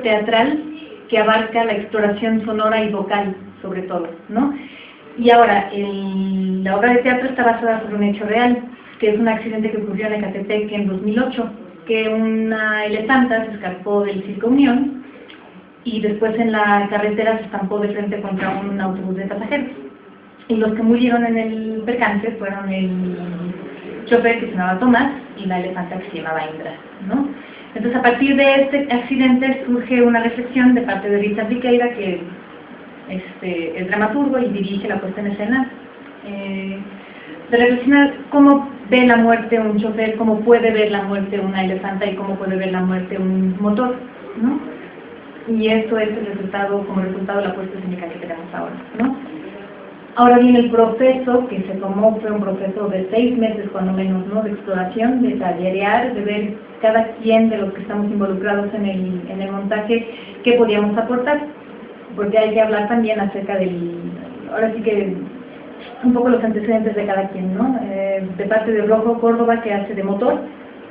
teatral que abarca la exploración sonora y vocal, sobre todo, ¿no? Y ahora, la obra de teatro está basada sobre un hecho real, que es un accidente que ocurrió en Ecatepec en 2008, que una elefanta se escapó del Circo Unión y después en la carretera se estampó de frente contra un autobús de pasajeros. Y los que murieron en el percance fueron el chofer, que se llamaba Tomás, y la elefanta, que se llamaba Indra, ¿no? Entonces, a partir de este accidente surge una reflexión de parte de Richard Viqueira, que es dramaturgo y dirige la puesta en escena, de reflexionar cómo ve la muerte un chofer, cómo puede ver la muerte una elefanta y cómo puede ver la muerte un motor, ¿no? Y esto es el resultado, como resultado de la puesta escénica que tenemos ahora, ¿no? Ahora bien, el proceso que se tomó fue un proceso de 6 meses, cuando menos, ¿no? De exploración, de tallerear, de ver cada quien de los que estamos involucrados en el montaje qué podíamos aportar, porque hay que hablar también acerca ahora sí que un poco los antecedentes de cada quien, ¿no? De parte de Rojo Córdoba, que hace de motor,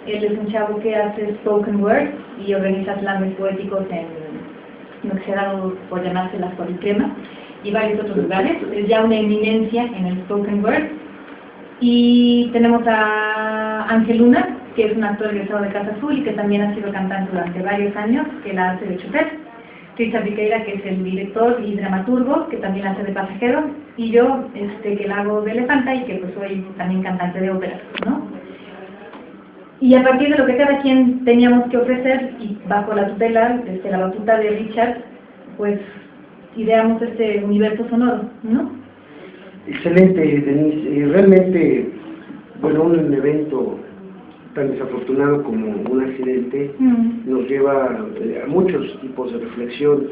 él es un chavo que hace spoken word y organiza slams poéticos en lo que se ha dado por llamarse la Policrema y varios otros lugares. Es ya una eminencia en el spoken word. Y tenemos a Ángel Luna, que es un actor egresado de Casa Azul y que también ha sido cantante durante varios años, que la hace de chofer. Richard Viqueira, que es el director y dramaturgo, que también hace de pasajero, y yo, que la hago de elefanta y que pues soy también cantante de ópera, ¿no? Y a partir de lo que cada quien teníamos que ofrecer, y bajo la tutela, la batuta de Richard, pues ideamos este universo sonoro, ¿no? Excelente, Denise. Realmente, bueno, un evento tan desafortunado como un accidente nos lleva a muchos tipos de reflexión.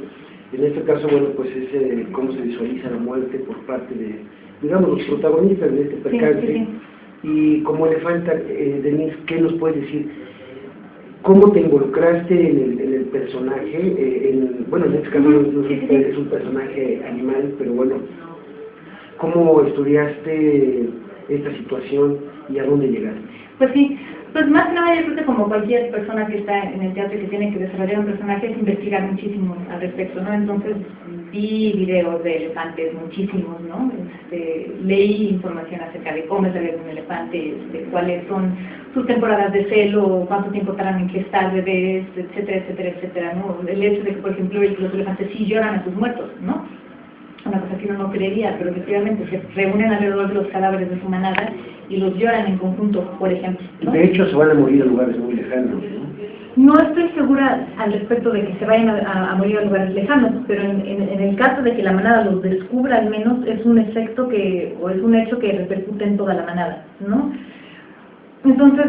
En este caso, bueno, pues es cómo se visualiza la muerte por parte de, digamos, los protagonistas de este percance. Sí. Y como elefanta, Denise, ¿qué nos puedes decir? ¿Cómo te involucraste en el personaje? Bueno, en este caso es un personaje animal, pero bueno, ¿cómo estudiaste esta situación y a dónde llegaste? Pues sí, pues más que nada yo creo que como cualquier persona que está en el teatro y que tiene que desarrollar un personaje es investigar muchísimo al respecto, ¿no? Entonces vi videos de elefantes, muchísimos, ¿no? Leí información acerca de cómo es la vida de un elefante, cuáles son sus temporadas de celo, cuánto tiempo tardan en gestar bebés, etcétera, etcétera, etcétera, ¿no? El hecho de que, por ejemplo, los elefantes sí lloran a sus muertos, ¿no? Una cosa que uno no creería, pero efectivamente se reúnen alrededor de los cadáveres de su manada y los lloran en conjunto, por ejemplo, ¿no? De hecho, se van a morir en lugares muy lejanos, ¿no? No estoy segura al respecto de que se vayan a morir a lugares lejanos, pero en el caso de que la manada los descubra, al menos es un efecto o es un hecho que repercute en toda la manada, ¿no? Entonces,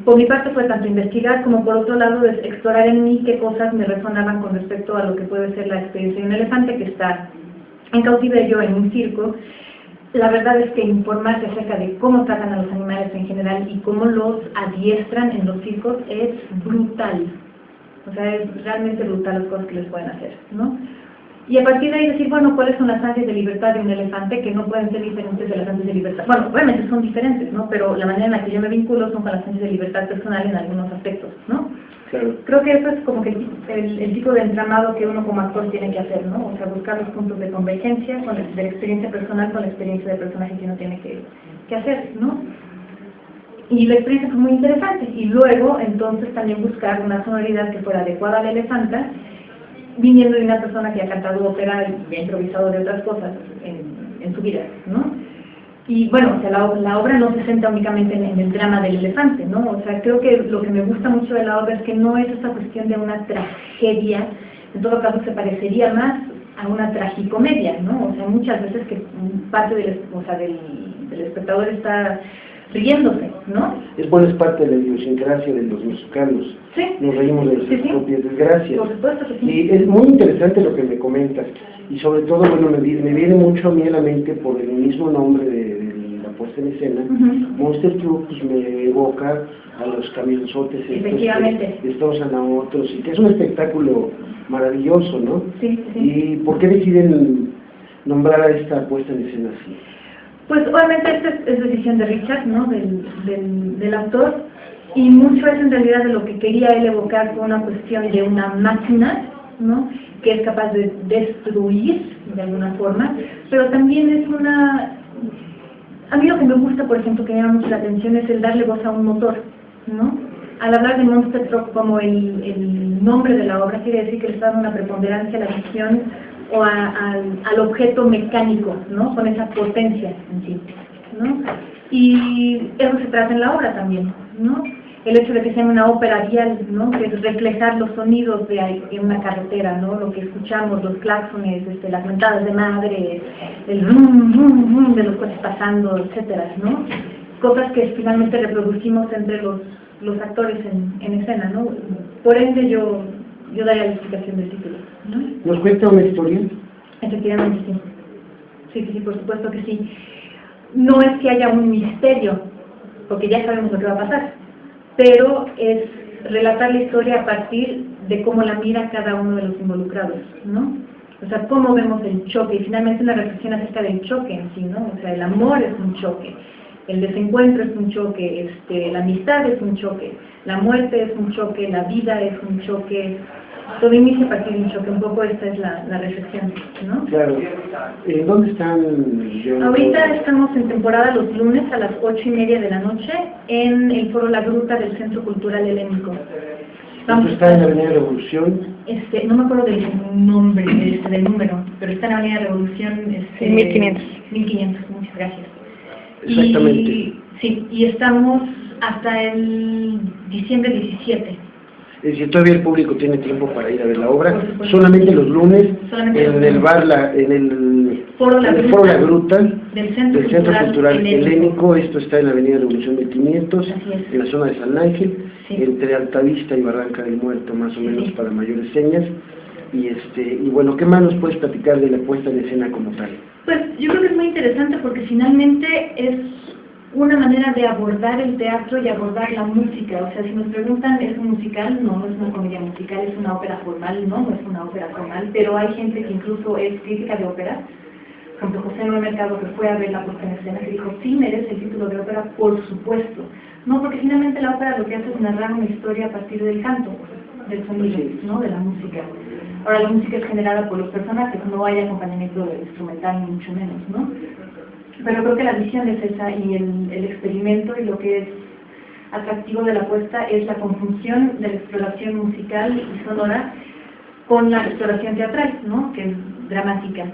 por mi parte fue tanto investigar como por otro lado explorar en mí qué cosas me resonaban con respecto a lo que puede ser la experiencia de un elefante que está en cautiverio en un circo. La verdad es que informarse acerca de cómo tratan a los animales en general y cómo los adiestran en los circos es brutal. O sea, es realmente brutal las cosas que les pueden hacer, ¿no? Y a partir de ahí decir, bueno, ¿cuáles son las ansias de libertad de un elefante que no pueden ser diferentes de las ansias de libertad? Bueno, obviamente son diferentes, ¿no? Pero la manera en la que yo me vinculo son con las ansias de libertad personal en algunos aspectos, ¿no? Claro. Creo que eso es como que el tipo de entramado que uno como actor tiene que hacer, ¿no? O sea, buscar los puntos de convergencia de la experiencia personal con la experiencia de personaje que uno tiene que hacer, ¿no? Y la experiencia fue muy interesante. Y luego, entonces, también buscar una sonoridad que fuera adecuada a la elefanta, viniendo de una persona que ha cantado ópera y ha improvisado de otras cosas en su vida, ¿no? Y bueno, o sea, la obra no se centra únicamente en el drama del elefante, ¿no? O sea, creo que lo que me gusta mucho de la obra es que no es esta cuestión de una tragedia, en todo caso se parecería más a una tragicomedia, ¿no? O sea, muchas veces que parte del espectador está riéndose, ¿no? Es bueno, es parte de la idiosincrasia de los mexicanos. Sí. Nos reímos de nuestras propias desgracias. Por supuesto que sí. Y es muy interesante lo que me comentas. Y sobre todo, bueno, me viene mucho a mí a la mente por el mismo nombre de la puesta en escena. Monster Truck pues me evoca a los camionzotes Efectivamente. de estos a otros, y que es un espectáculo maravilloso, ¿no? Sí, sí. ¿Y por qué deciden nombrar a esta puesta en escena así? Pues obviamente esta es decisión de Richard, ¿no? Del autor. y mucho es en realidad de lo que quería él evocar con una cuestión de una máquina, ¿no?, que es capaz de destruir de alguna forma, pero también es una... A mí lo que me gusta, por ejemplo, que me llama mucho la atención es el darle voz a un motor, ¿no? Al hablar de Monster Truck como el nombre de la obra, quiere decir que le está dando una preponderancia a la visión o al objeto mecánico, ¿no?, con esa potencia en sí, ¿no? Y eso se trata en la obra también, ¿no? El hecho de que sea una ópera vial, ¿no?, que es reflejar los sonidos de una carretera, ¿no?, lo que escuchamos, los claxones, las mentadas de madre, el rum, rum, rum de los coches pasando, etcétera, ¿no? Cosas que finalmente reproducimos entre los actores en escena, ¿no? Por ende yo daría la explicación del título, ¿no? ¿Nos cuenta una historia? Efectivamente, sí. Sí, por supuesto que sí. No es que haya un misterio, porque ya sabemos lo que va a pasar, pero es relatar la historia a partir de cómo la mira cada uno de los involucrados, ¿no? O sea, cómo vemos el choque, y finalmente una reflexión acerca del choque en sí, ¿no? O sea, el amor es un choque, el desencuentro es un choque, la amistad es un choque, la muerte es un choque, la vida es un choque, todo inicia a partir de un choque, un poco esta es la reflexión, ¿no? Claro. ¿Dónde están? Ahorita estamos en temporada los lunes a las 8:30 de la noche en el Foro La Gruta del Centro Cultural Helénico. ¿Esto está en la Avenida Revolución? No me acuerdo del nombre, del número, pero está en la Avenida Revolución... 1500. 1500, muchas gracias. Exactamente. Y estamos hasta el diciembre 17. Es decir, todavía el público tiene tiempo para ir a ver la obra, solamente los lunes, en el bar, en el Foro La Gruta del Centro Cultural Helénico. Esto está en la Avenida Revolución 1500, en la zona de San Ángel, entre Altavista y Barranca del Muerto, más o menos, para mayores señas. Y bueno, ¿qué más nos puedes platicar de la puesta en escena como tal? Pues yo creo que es muy interesante porque finalmente es una manera de abordar el teatro y abordar la música. O sea, si nos preguntan, ¿es un musical? No, es una comedia musical, es una ópera formal, no es una ópera formal, pero hay gente que incluso es crítica de ópera. Por ejemplo, José Noé Mercado, que fue a ver la puesta en escena, que dijo, sí merece el título de ópera, por supuesto. No, porque finalmente la ópera lo que hace es narrar una historia a partir del canto, del sonido, ¿no?, de la música. Ahora, la música es generada por los personajes, no hay acompañamiento instrumental, ni mucho menos, ¿no? Pero creo que la visión es esa, y el experimento, y lo que es atractivo de la puesta es la conjunción de la exploración musical y sonora con la exploración teatral, ¿no?, que es dramática.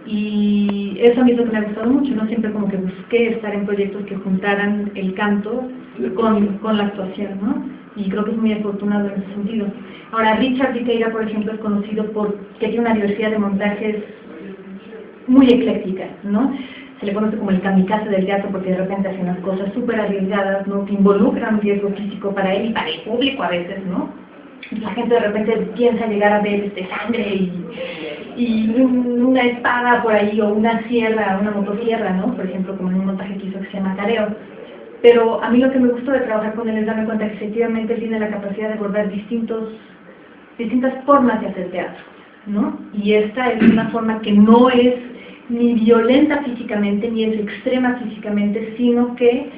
Y eso a mí es lo que me ha gustado mucho, ¿no? Siempre como que busqué estar en proyectos que juntaran el canto con la actuación, ¿no? Y creo que es muy afortunado en ese sentido. Ahora, Richard Viqueira, por ejemplo, es conocido porque tiene una diversidad de montajes muy ecléctica, ¿no? Se le conoce como el kamikaze del teatro porque de repente hace unas cosas súper arriesgadas, ¿no?, que involucran un riesgo físico para él y para el público a veces, ¿no? La gente de repente piensa llegar a ver sangre y una espada por ahí, o una sierra, una motosierra, ¿no?, por ejemplo, como en un montaje que hizo que se llama Careo. Pero a mí lo que me gustó de trabajar con él es darme cuenta que efectivamente tiene la capacidad de abordar distintas formas de hacer teatro, ¿no? Y esta es una forma que no es ni violenta físicamente, ni es extrema físicamente, sino que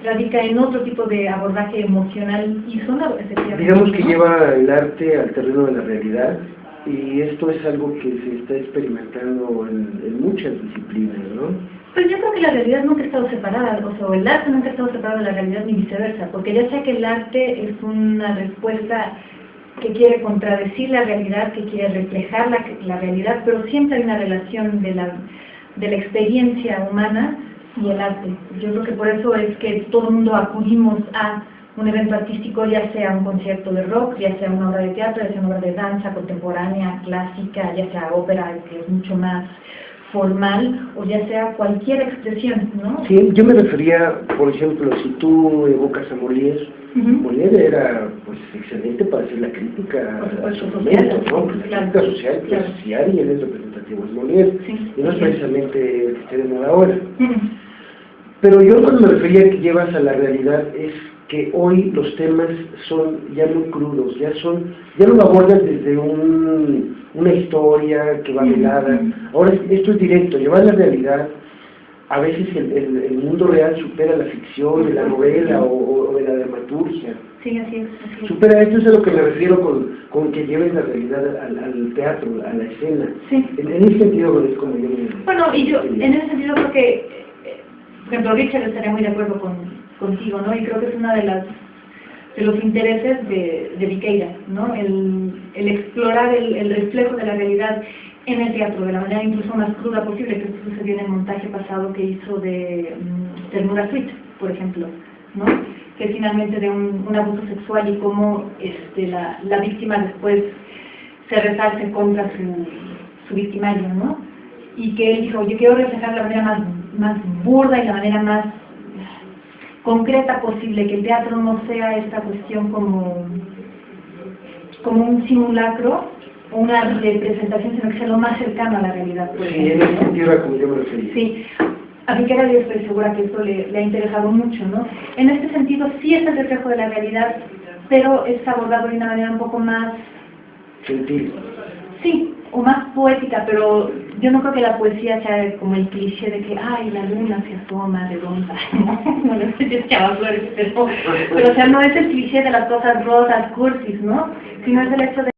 radica en otro tipo de abordaje emocional y sonoro, efectivamente. Digamos que lleva el arte al terreno de la realidad, y esto es algo que se está experimentando en muchas disciplinas, ¿no? Pues yo creo que la realidad nunca ha estado separada, o sea, el arte nunca ha estado separado de la realidad ni viceversa, porque ya sea que el arte es una respuesta que quiere contradecir la realidad, que quiere reflejar la realidad, pero siempre hay una relación de la experiencia humana y el arte. Yo creo que por eso es que todo el mundo acudimos a un evento artístico, ya sea un concierto de rock, ya sea una obra de teatro, ya sea una obra de danza contemporánea, clásica, ya sea ópera, que es mucho más formal, o ya sea cualquier expresión, ¿no? Sí, yo me refería, por ejemplo, si tú evocas a Molière, Molière era pues excelente para hacer la crítica a su momento, ¿no? La crítica social, clase social, y él es representativo de Molière, y no es precisamente el que esté de moda ahora. Pero yo cuando me refería a que llevas a la realidad es que hoy los temas son ya muy crudos, ya no lo abordas desde una historia que va velada. Ahora esto es directo, llevar la realidad a veces el mundo real supera la ficción de la novela o de la dramaturgia. Sí, así es. Supera, esto es a lo que me refiero con que lleves la realidad al teatro, a la escena. Sí. En ese sentido es como yo me... Bueno, y yo en ese sentido creo que, por ejemplo, Richard estaría muy de acuerdo contigo, ¿no? Y creo que es una de los intereses de Viqueira, ¿no? El explorar el reflejo de la realidad en el teatro, de la manera incluso más cruda posible, que esto sucedió en el montaje pasado que hizo de Ternura Sweet, por ejemplo, ¿no? Que finalmente de un abuso sexual y cómo la víctima después se resarce contra su victimario, ¿no? Y que él dijo, yo quiero reflejar la manera más burda y la manera más concreta posible, que el teatro no sea esta cuestión como un simulacro o una representación, sino que sea lo más cercano a la realidad. Sí, en ese sentido era como yo me refería. Sí, a Viqueira yo estoy segura que esto le ha interesado mucho, ¿no? En este sentido sí es el reflejo de la realidad, pero es abordado de una manera un poco más... Gentil. Sí, o más poética, pero yo no creo que la poesía sea como el cliché de que, ay, la luna se asoma redonda, ¿no? Bueno, no sé si es Chavaflores, pero o sea, no es el cliché de las cosas rosas, cursis, ¿no? Sino es el hecho de